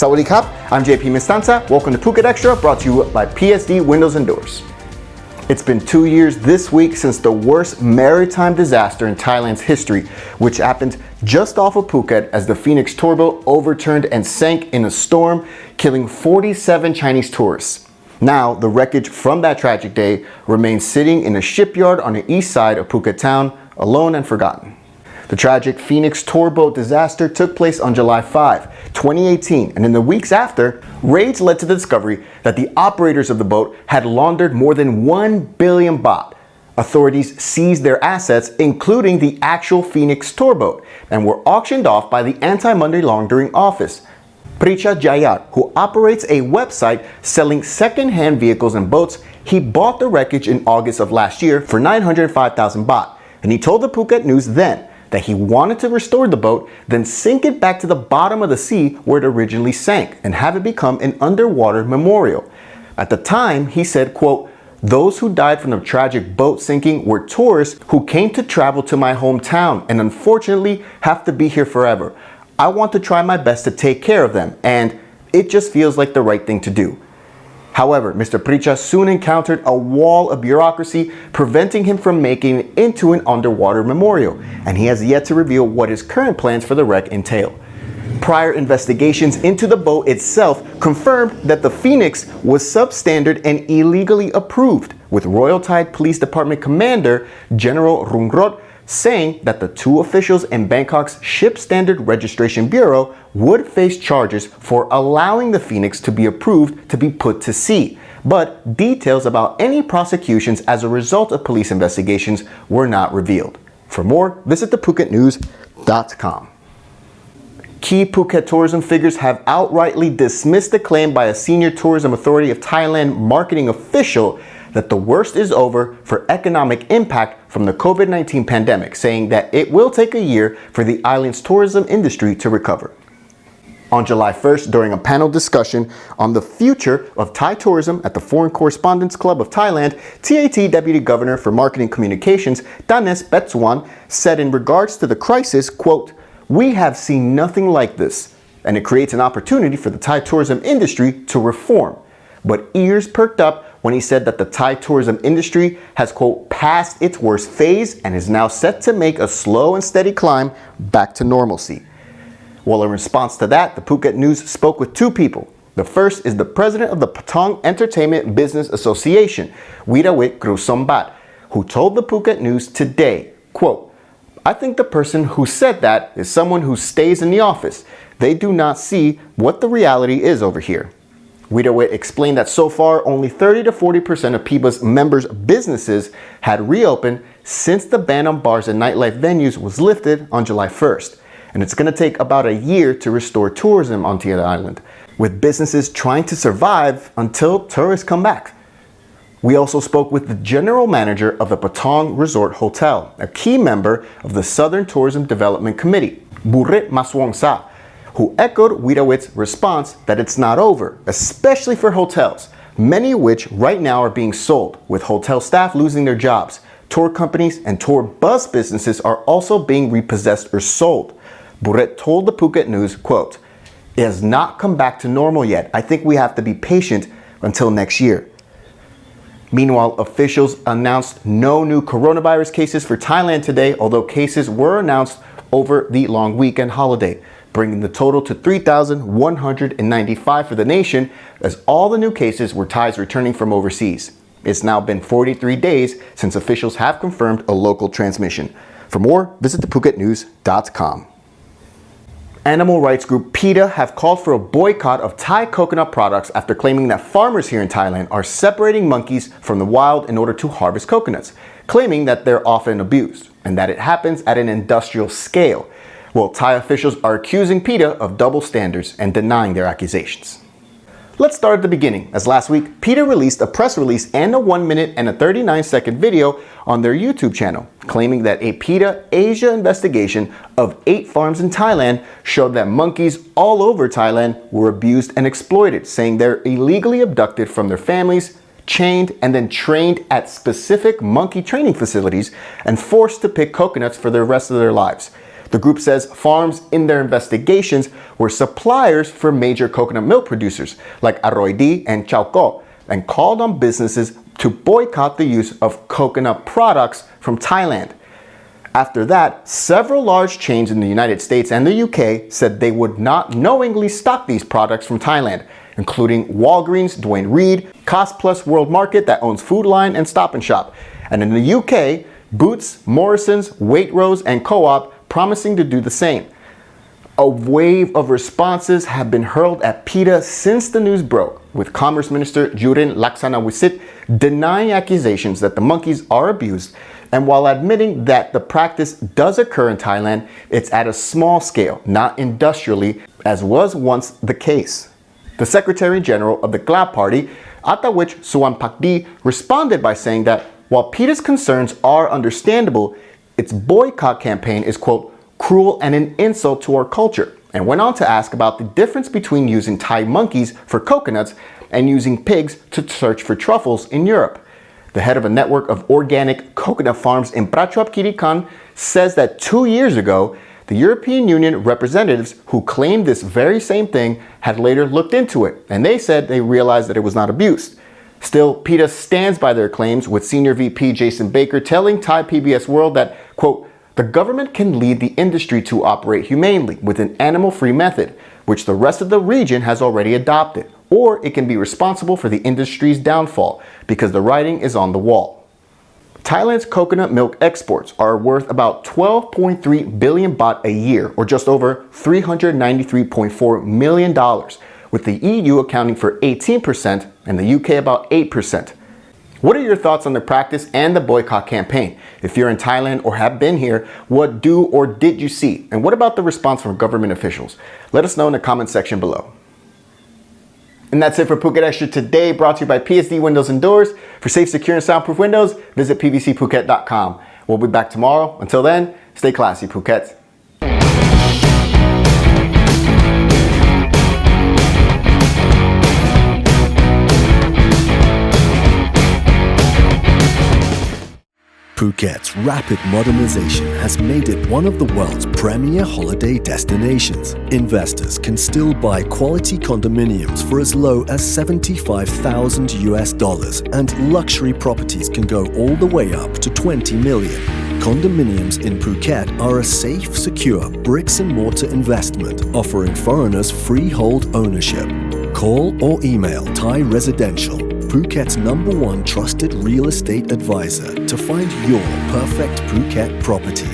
Sawadee Krap, I'm JP Mestanza. Welcome to Phuket Extra, brought to you by PSD Windows and Doors. It's been 2 years this week since the worst maritime disaster in Thailand's history, which happened just off of Phuket as the Phoenix tour boat overturned and sank in a storm, killing 47 Chinese tourists. Now, the wreckage from that tragic day remains sitting in a shipyard on the east side of Phuket town, alone and forgotten. The tragic Phoenix tour boat disaster took place on July 5, 2018, and in the weeks after, raids led to the discovery that the operators of the boat had laundered more than 1 billion baht. Authorities seized their assets, including the actual Phoenix tour boat, and were auctioned off by the Anti-Money Laundering Office. Peta Jayat, who operates a website selling second-hand vehicles and boats, he bought the wreckage in August of last year for 905,000 baht, and he told the Phuket News then that he wanted to restore the boat, then sink it back to the bottom of the sea where it originally sank and have it become an underwater memorial. At the time, he said, quote, "Those who died from the tragic boat sinking were tourists who came to travel to my hometown and unfortunately have to be here forever. I want to try my best to take care of them, and it just feels like the right thing to do." However, Mr. Peta soon encountered a wall of bureaucracy preventing him from making it into an underwater memorial, and he has yet to reveal what his current plans for the wreck entail. Prior investigations into the boat itself confirmed that the Phoenix was substandard and illegally approved, with Royal Thai Police Department Commander General Rungrot saying that the two officials in Bangkok's Ship Standard Registration Bureau would face charges for allowing the Phoenix to be approved to be put to sea. But details about any prosecutions as a result of police investigations were not revealed. For more, visit thephuket.news.com. Key Phuket tourism figures have outrightly dismissed the claim by a senior Tourism Authority of Thailand marketing official that the worst is over for economic impact from the COVID-19 pandemic, saying that it will take a year for the island's tourism industry to recover. On July 1st, during a panel discussion on the future of Thai tourism at the Foreign Correspondents Club of Thailand, TAT Deputy Governor for Marketing Communications, Danes Betsuan, said in regards to the crisis, quote, "We have seen nothing like this, and it creates an opportunity for the Thai tourism industry to reform." But ears perked up when he said that the Thai tourism industry has, quote, "passed its worst phase and is now set to make a slow and steady climb back to normalcy." Well, in response to that, the Phuket News spoke with two people. The first is the president of the Patong Entertainment Business Association, Wirawit Grusombat, who told the Phuket News today, quote, "I think the person who said that is someone who stays in the office. They do not see what the reality is over here." Wirawit explained that so far only 30 to 40% of PIBA's members' businesses had reopened since the ban on bars and nightlife venues was lifted on July 1st. And it's going to take about a year to restore tourism onto the island, with businesses trying to survive until tourists come back. We also spoke with the general manager of the Patong Resort Hotel, a key member of the Southern Tourism Development Committee, Burit Maswongsa, who echoed Wirawit's response that it's not over, especially for hotels, many of which right now are being sold, with hotel staff losing their jobs. Tour companies and tour bus businesses are also being repossessed or sold. Buret told the Phuket News, quote, "It has not come back to normal yet. I think we have to be patient until next year." Meanwhile, officials announced no new coronavirus cases for Thailand today, although cases were announced over the long weekend holiday, bringing the total to 3,195 for the nation, as all the new cases were Thais returning from overseas. It's now been 43 days since officials have confirmed a local transmission. For more, visit thephuket.news.com. Animal rights group PETA have called for a boycott of Thai coconut products after claiming that farmers here in Thailand are separating monkeys from the wild in order to harvest coconuts, claiming that they're often abused and that it happens at an industrial scale. Well, Thai officials are accusing PETA of double standards and denying their accusations. Let's start at the beginning, as last week, PETA released a press release and a 1 minute and a 39-second video on their YouTube channel, claiming that a PETA Asia investigation of 8 farms in Thailand showed that monkeys all over Thailand were abused and exploited, saying they're illegally abducted from their families, chained, and then trained at specific monkey training facilities and forced to pick coconuts for the rest of their lives. The group says farms in their investigations were suppliers for major coconut milk producers like Aroidi and Chauko, and called on businesses to boycott the use of coconut products from Thailand. After that, several large chains in the United States and the UK said they would not knowingly stock these products from Thailand, including Walgreens, Duane Reade, Cost Plus World Market that owns Food Line and Stop & Shop. And in the UK, Boots, Morrison's, Waitrose, and Co-op promising to do the same. A wave of responses have been hurled at PETA since the news broke, with Commerce Minister Jurin Laksanawisit denying accusations that the monkeys are abused, and while admitting that the practice does occur in Thailand, it's at a small scale, not industrially, as was once the case. The Secretary General of the GLAB Party, Atawich Suwanpakdi, responded by saying that while PETA's concerns are understandable, its boycott campaign is, quote, cruel and an insult to our culture, and went on to ask about the difference between using Thai monkeys for coconuts and using pigs to search for truffles in Europe. The head of a network of organic coconut farms in Prachuap Khiri Khan says that 2 years ago, the European Union representatives who claimed this very same thing had later looked into it, and they said they realized that it was not abused. Still, PETA stands by their claims, with Senior VP Jason Baker telling Thai PBS World that, quote, the government can lead the industry to operate humanely with an animal-free method, which the rest of the region has already adopted, or it can be responsible for the industry's downfall, because the writing is on the wall. Thailand's coconut milk exports are worth about 12.3 billion baht a year, or just over $393.4 million, with the EU accounting for 18% and the UK about 8%. What are your thoughts on the practice and the boycott campaign? If you're in Thailand or have been here, what do or did you see? And what about the response from government officials? Let us know in the comment section below. And that's it for Phuket Extra today, brought to you by PSD Windows and Doors. For safe, secure, and soundproof windows, visit pvcphuket.com. We'll be back tomorrow. Until then, stay classy, Phuket. Phuket's rapid modernization has made it one of the world's premier holiday destinations. Investors can still buy quality condominiums for as low as $75,000, and luxury properties can go all the way up to 20 million. Condominiums in Phuket are a safe, secure bricks-and-mortar investment offering foreigners freehold ownership. Call or email Thai Residential, Phuket's #1 trusted real estate advisor, to find your perfect Phuket property.